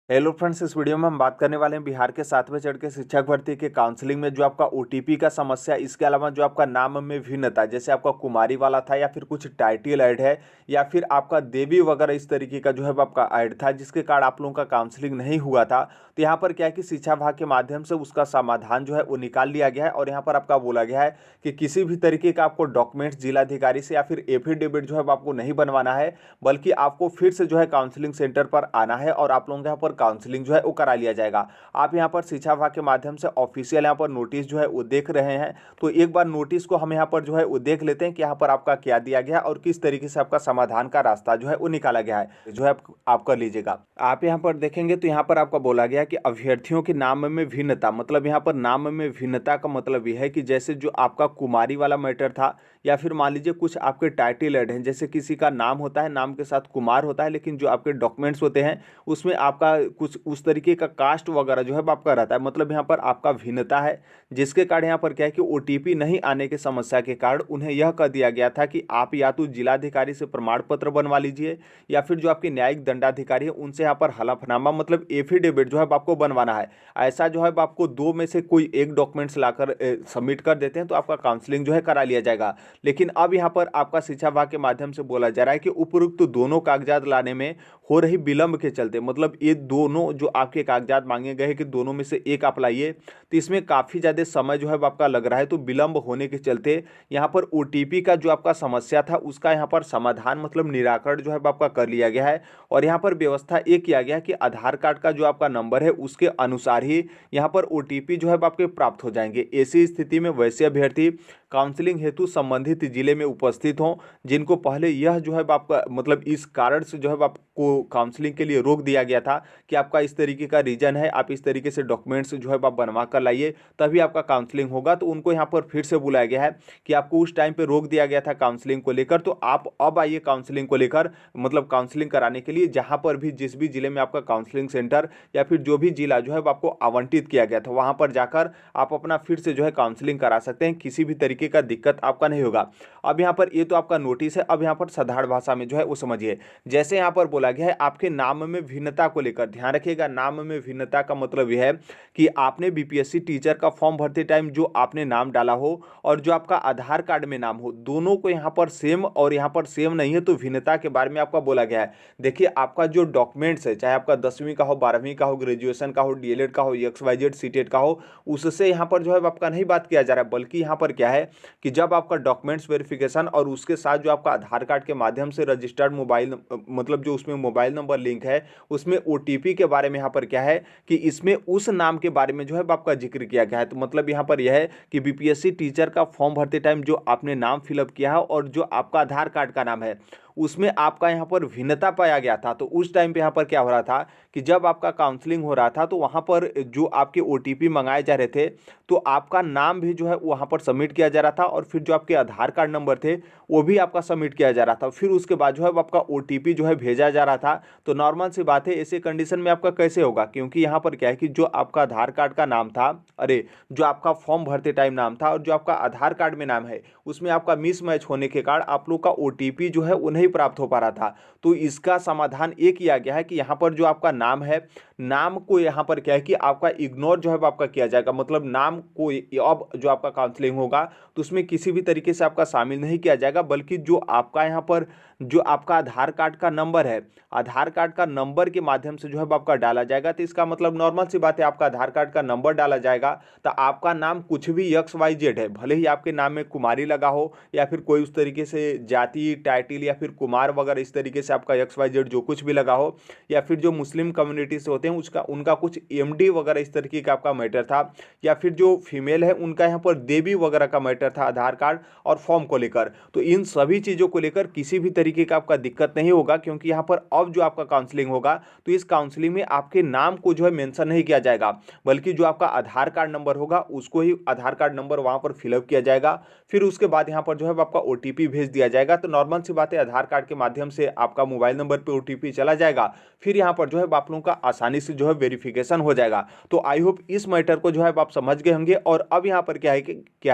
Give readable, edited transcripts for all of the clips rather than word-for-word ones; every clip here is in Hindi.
हेलो फ्रेंड्स, इस वीडियो में हम बात करने वाले हैं बिहार के 7वें चरण के शिक्षक भर्ती के काउंसलिंग में जो आपका ओटीपी का समस्या, इसके अलावा जो आपका नाम में भिन्नता, जैसे आपका कुमारी वाला था या फिर कुछ टाइटल ऐड है या फिर आपका देवी वगैरह इस तरीके का जो है आपका ऐड था, जिसके कारण आप लोगों का काउंसलिंग नहीं हुआ था। तो यहाँ पर क्या है कि शिक्षा विभाग के माध्यम से उसका समाधान जो है वो निकाल लिया गया है और यहाँ पर आपका बोला गया है कि किसी भी तरीके का आपको डॉक्यूमेंट्स जिलाधिकारी से या फिर एफिडेविट जो है आपको नहीं बनवाना है, बल्कि आपको फिर से जो है काउंसलिंग सेंटर पर आना है और आप लोगों के यहाँ पर काउंसलिंग जो है वो करा लिया जाएगा। आप यहाँ पर शिक्षा विभाग के माध्यम से ऑफिशियल यहाँ पर नोटिस जो है वो देख रहे हैं, तो एक बार नोटिस को हम यहाँ पर जो है वो देख लेते हैं कि यहाँ पर आपका क्या दिया गया और किस तरीके से आपका समाधान का रास्ता जो है वो निकाला गया है, जो है आप कर लीजिएगा। आप यहाँ पर देखेंगे तो यहाँ पर आपका बोला गया कि अभ्यर्थियों के नाम में भिन्नता, मतलब यहाँ पर नाम में भिन्नता का मतलब यह है कि जैसे जो आपका कुमारी वाला मैटर था या फिर मान लीजिए कुछ आपके टाइटल ऐड हैं, जैसे किसी का नाम होता है, नाम के साथ कुमार होता है, लेकिन जो आपके डॉक्यूमेंट्स होते हैं उसमें आपका कुछ उस तरीके का कास्ट वगैरह जो है आपका रहता है, मतलब यहाँ पर आपका भिन्नता है, जिसके कारण यहाँ पर क्या है कि ओटीपी नहीं आने की समस्या के कारण उन्हें यह कह दिया गया था कि आप या तो जिलाधिकारी से प्रमाण पत्र बनवा लीजिए या फिर जो आपके न्यायिक दंडाधिकारी है उनसे यहाँ पर हलफनामा मतलब एफिडेविट जो है आपको बनवाना है। ऐसा जो है आपको दो में से कोई एक डॉक्यूमेंट्स लाकर सबमिट कर देते हैं तो आपका काउंसलिंग जो है करा लिया जाएगा। लेकिन अब यहाँ पर आपका शिक्षा विभाग के माध्यम से बोला जा रहा है कि उपरोक्त दोनों कागजात लाने में हो रही विलंब के चलते, मतलब ये दोनों जो आपके कागजात मांगे गए कि दोनों में से एक आप लाइए, तो इसमें काफ़ी ज़्यादा समय जो है आपका लग रहा है। तो विलंब होने के चलते यहाँ पर ओटीपी का जो आपका समस्या था उसका यहाँ पर समाधान मतलब निराकरण जो है आपका कर लिया गया है। और यहाँ पर व्यवस्था ये किया गया कि आधार कार्ड का जो आपका नंबर है उसके अनुसार ही यहाँ पर ओटीपी जो है आपके प्राप्त हो जाएंगे। ऐसी स्थिति में वैसे अभ्यर्थी काउंसलिंग हेतु संबंधित जिले में उपस्थित हों जिनको पहले यह जो है आपका मतलब इस कारण से जो है आपको काउंसलिंग के लिए रोक दिया गया था कि आपका इस तरीके का रीजन है, आप इस तरीके से डॉक्यूमेंट्स जो है आप बनवा कर लाइए तभी आपका काउंसलिंग होगा। तो उनको यहाँ पर फिर से बुलाया गया है कि आपको उस टाइम पे रोक दिया गया था काउंसलिंग को लेकर, तो आप अब आइए काउंसलिंग को लेकर, मतलब काउंसलिंग कराने के लिए जहाँ पर भी जिस भी जिले में आपका काउंसलिंग सेंटर या फिर जो भी जिला जो है आपको आवंटित किया गया था वहाँ पर जाकर आप अपना फिर से जो है काउंसलिंग करा सकते हैं, किसी भी तरीके का दिक्कत आपका नहीं होगा। अब यहाँ पर ये तो आपका नोटिस है। अब यहाँ पर साधारण भाषा में जो है वो समझिए, जैसे यहाँ पर बोला गया है आपके नाम में भिन्नता को लेकर, ध्यान रखिएगा नाम में भिन्नता का मतलब यह है कि आपने बीपीएससी टीचर का फॉर्म भरते टाइम जो आपने नाम डाला हो और जो आपका आधार कार्ड में नाम हो, दोनों को यहाँ पर सेम और यहाँ पर सेम नहीं है, तो भिन्नता के बारे में आपका बोला गया है। देखिए आपका जो डॉक्यूमेंट्स है, चाहे आपका 10वीं का हो, 12वीं का हो, ग्रेजुएशन का हो, डीएलएड का हो, XYZ सीटेट का हो, उससे यहाँ पर जो है आपका नहीं बात किया जा रहा है, बल्कि यहाँ पर क्या है कि जब आपका डॉक्यूमेंट्स वेरिफिकेशन और उसके साथ जो आपका आधार कार्ड के माध्यम से रजिस्टर्ड मोबाइल मतलब जो उसमें मोबाइल नंबर लिंक है उसमें ओटीपी के बारे में यहाँ पर क्या है कि इसमें उस नाम के बारे में जो है आपका जिक्र किया गया है। तो मतलब यहाँ पर यह है कि बीपीएससी टीचर का फॉर्म भरते टाइम जो आपने नाम फिलअप किया है और जो आपका आधार कार्ड का नाम है उसमें आपका यहाँ पर भिन्नता पाया गया था। तो उस टाइम पे यहाँ पर क्या हो रहा था कि जब आपका काउंसलिंग हो रहा था तो वहाँ पर जो आपके ओटीपी मंगाए जा रहे थे तो आपका नाम भी जो है वहाँ पर सबमिट किया जा रहा था और फिर जो आपके आधार कार्ड नंबर थे वो भी आपका सबमिट किया जा रहा था, फिर उसके बाद जो है आपका ओटीपी जो है भेजा जा रहा था। तो नॉर्मल सी बात है, ऐसे कंडीशन में आपका कैसे होगा, क्योंकि यहाँ पर क्या है कि जो आपका आधार कार्ड का नाम था, जो आपका फॉर्म भरते टाइम नाम था और जो आपका आधार कार्ड में नाम है उसमें आपका मिसमैच होने के कारण आप लोग का ओटीपी जो है वो नहीं प्राप्त हो पा रहा था। तो इसका समाधान ये किया गया है कि यहाँ पर जो आपका नाम है, नाम को यहाँ पर क्या है कि आपका इग्नोर जो है आपका किया जाएगा, मतलब नाम को अब जो आपका काउंसलिंग होगा तो उसमें किसी भी तरीके से आपका शामिल नहीं किया जाएगा, बल्कि जो आपका यहाँ पर जो आपका आधार कार्ड का नंबर है, आधार कार्ड का नंबर के माध्यम से जो है आपका डाला जाएगा। तो इसका मतलब नॉर्मल सी बात है, आपका आधार कार्ड का नंबर डाला जाएगा तो आपका नाम कुछ भी XYZ है, भले ही आपके नाम में कुमारी लगा हो या फिर कोई उस तरीके से जाति टाइटल या फिर कुमार वगैरह इस तरीके से आपका XYZ जो कुछ भी लगा हो, या फिर जो मुस्लिम कम्युनिटी से होते हैं उसका उनका कुछ MD वगैरह इस तरीके का आपका मैटर था, या फिर जो फीमेल है उनका यहाँ पर देवी वगैरह का मैटर था आधार कार्ड और फॉर्म को लेकर। तो इन सभी चीज़ों को लेकर किसी भी तरीके का आपका दिक्कत नहीं होगा, क्योंकि यहाँ पर अब जो आपका काउंसलिंग होगा तो इस काउंसलिंग में आपके नाम को जो है मेंशन नहीं किया जाएगा, बल्कि जो आपका आधार कार्ड नंबर होगा उसको ही आधार कार्ड नंबर वहाँ पर फिलअप किया जाएगा। फिर उसके बाद यहाँ पर जो है आपका ओटीपी भेज दिया जाएगा। तो नॉर्मल सी बात है, आधार कार्ड के माध्यम से आपका मोबाइल नंबर पर ओटीपी चला जाएगा, फिर यहाँ पर जो है आप लोगों का आसानी से जो है वेरिफिकेशन हो जाएगा। तो आई होप इस मैटर को जो है आप समझ गए होंगे। और अब यहाँ पर क्या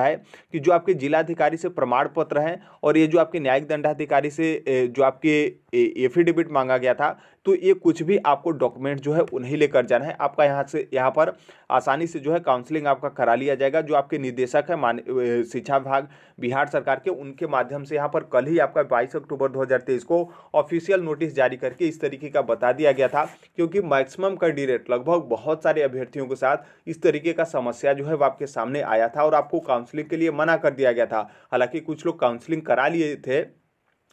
है कि जो आपके जिलाधिकारी से प्रमाण पत्र हैं और ये जो आपके न्यायिक दंडाधिकारी से जो आपके एफिडेविट मांगा गया था, तो ये कुछ भी आपको डॉक्यूमेंट जो है उन्हें लेकर जाना है। आपका यहाँ पर आसानी से जो है काउंसलिंग आपका करा लिया जाएगा। जो आपके निदेशक है शिक्षा विभाग बिहार सरकार के, उनके माध्यम से यहाँ पर कल ही आपका 22 अक्टूबर 2023 को ऑफिशियल नोटिस जारी करके इस तरीके का बता दिया गया था, क्योंकि मैक्सिमम कैंडिडेट लगभग बहुत सारे अभ्यर्थियों के साथ इस तरीके का समस्या जो है वो आपके सामने आया था और आपको काउंसलिंग के लिए मना कर दिया गया था। हालांकि कुछ लोग काउंसलिंग करा लिए थे,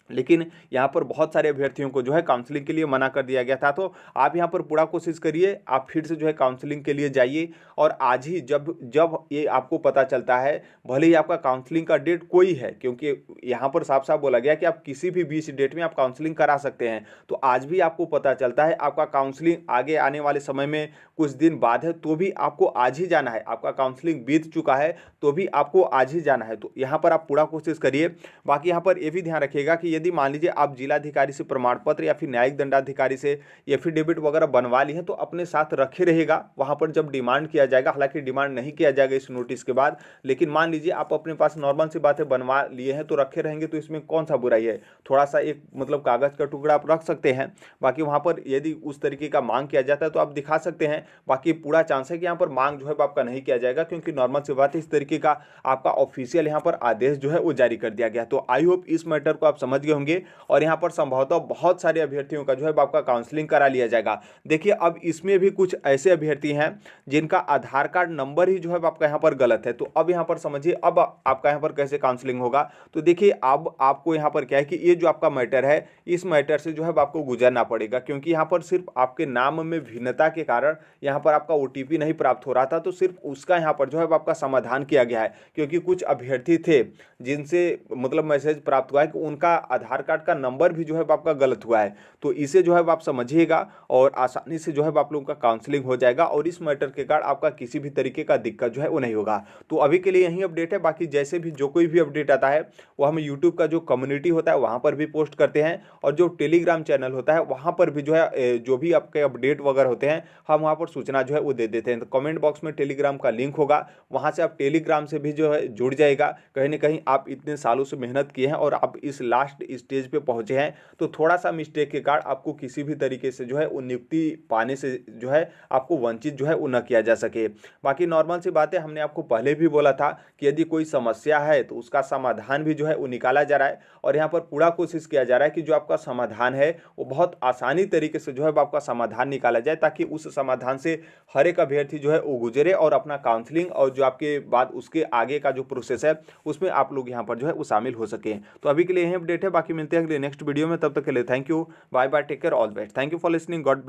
लेकिन यहाँ पर बहुत सारे अभ्यर्थियों को जो है काउंसलिंग के लिए मना कर दिया गया था। तो आप यहाँ पर पूरा कोशिश करिए, आप फिर से जो है काउंसलिंग के लिए जाइए। और आज ही जब जब ये आपको पता चलता है, भले ही आपका काउंसलिंग का डेट कोई है, क्योंकि यहाँ पर साफ साफ बोला गया कि आप किसी भी 20 डेट में आप काउंसलिंग करा सकते हैं, तो आज भी आपको पता चलता है आपका काउंसलिंग आगे आने वाले समय में कुछ दिन बाद है, तो भी आपको आज ही जाना है। आपका काउंसलिंग बीत चुका है तो भी आपको आज ही जाना है। तो यहाँ पर आप पूरा कोशिश करिए। बाकी यहाँ पर ये भी ध्यान रखिएगा कि यदि मान लीजिए आप जिलाधिकारी से प्रमाण पत्र या फिर न्यायिक दंडाधिकारी से एफिडेविट वगैरह बनवा ली है, तो अपने साथ रखे रहेगा वहां पर जब डिमांड किया जाएगा। हालांकि डिमांड नहीं किया जाएगा इस नोटिस के बाद, लेकिन मान लीजिए आप अपने पास नॉर्मल सी बातें बनवा लिए हैं तो रखे रहेंगे, तो इसमें कौन सा बुराई है। थोड़ा सा एक मतलब कागज का टुकड़ा आप रख सकते हैं। बाकी वहां पर यदि उस तरीके का मांग किया जाता है तो आप दिखा सकते हैं। बाकी पूरा चांस है कि यहाँ पर मांग जो है आपका नहीं किया जाएगा, क्योंकि नॉर्मल सी बात है, इस तरीके का आपका ऑफिशियल यहाँ पर आदेश जो है वो जारी कर दिया गया। तो आई होप इस मैटर को आप समझ गए होंगे और यहाँ पर संभवतः बहुत सारे अभ्यर्थियों का जो है आपका काउंसलिंग करा लिया जाएगा। देखिए अब इसमें भी कुछ ऐसे अभ्यर्थी हैं जिनका आधार कार्ड नंबर ही जो है आपका यहाँ पर गलत है। तो अब यहाँ पर समझिए अब आपका यहाँ पर कैसे काउंसलिंग होगा। तो देखिए अब आपको यहाँ पर क्या है कि ये जो आपका मैटर है, इस मैटर से जो है आपको गुजरना पड़ेगा, क्योंकि यहाँ पर सिर्फ आपके नाम में भिन्नता के कारण यहाँ पर आपका ओटीपी नहीं प्राप्त हो रहा था, तो सिर्फ उसका यहाँ पर जो है आपका समाधान किया गया है। क्योंकि कुछ अभ्यर्थी थे जिनसे मतलब मैसेज प्राप्त हुआ है कि उनका आधार कार्ड का नंबर भी जो है आपका गलत हुआ है। तो इसे जो है आप समझिएगा और आसानी से जो है आप लोगों का काउंसलिंग हो जाएगा और इस मैटर के कारण आपका किसी भी तरीके का दिक्कत जो है वो नहीं होगा। तो अभी के लिए यही अपडेट है। बाकी जैसे भी जो कोई भी अपडेट आता है वो हम यूट्यूब का जो कम्युनिटी होता है वहाँ पर भी पोस्ट करते हैं, और जो टेलीग्राम चैनल होता है वहाँ पर भी जो है जो भी आपके अपडेट वगैरह होते हैं हम वहाँ पर सूचना जो है वो दे देते हैं। तो कमेंट बॉक्स में टेलीग्राम का लिंक होगा, वहाँ से आप टेलीग्राम से भी जो है जुड़ जाएगा। कहीं ना कहीं आप इतने सालों से मेहनत किए हैं और आप इस लास्ट स्टेज पे पहुंचे हैं, तो थोड़ा सा मिस्टेक के कारण आपको किसी भी तरीके से जो है वो नियुक्ति पाने से जो है आपको वंचित जो है वो न किया जा सके। बाकी नॉर्मल सी बात है, हमने आपको पहले भी बोला था कि यदि कोई समस्या है तो उसका समाधान भी जो है वो निकाला जा रहा है, और यहाँ पर पूरा कोशिश किया जा रहा है कि जो आपका समाधान है वो बहुत आसानी तरीके से जो है आपका समाधान निकाला जाए, ताकि उस समाधान से हर एक अभ्यर्थी जो है वो गुजरे और अपना काउंसलिंग और जो आपके बाद उसके आगे का जो प्रोसेस है उसमें आप लोग यहाँ पर जो है वो शामिल हो सके। तो अभी के लिए यही अपडेट है, बाकी मिलते हैं अगले नेक्स्ट वीडियो में। तब तक के लिए thank you, bye bye, take care, all the best, thank you for listening, God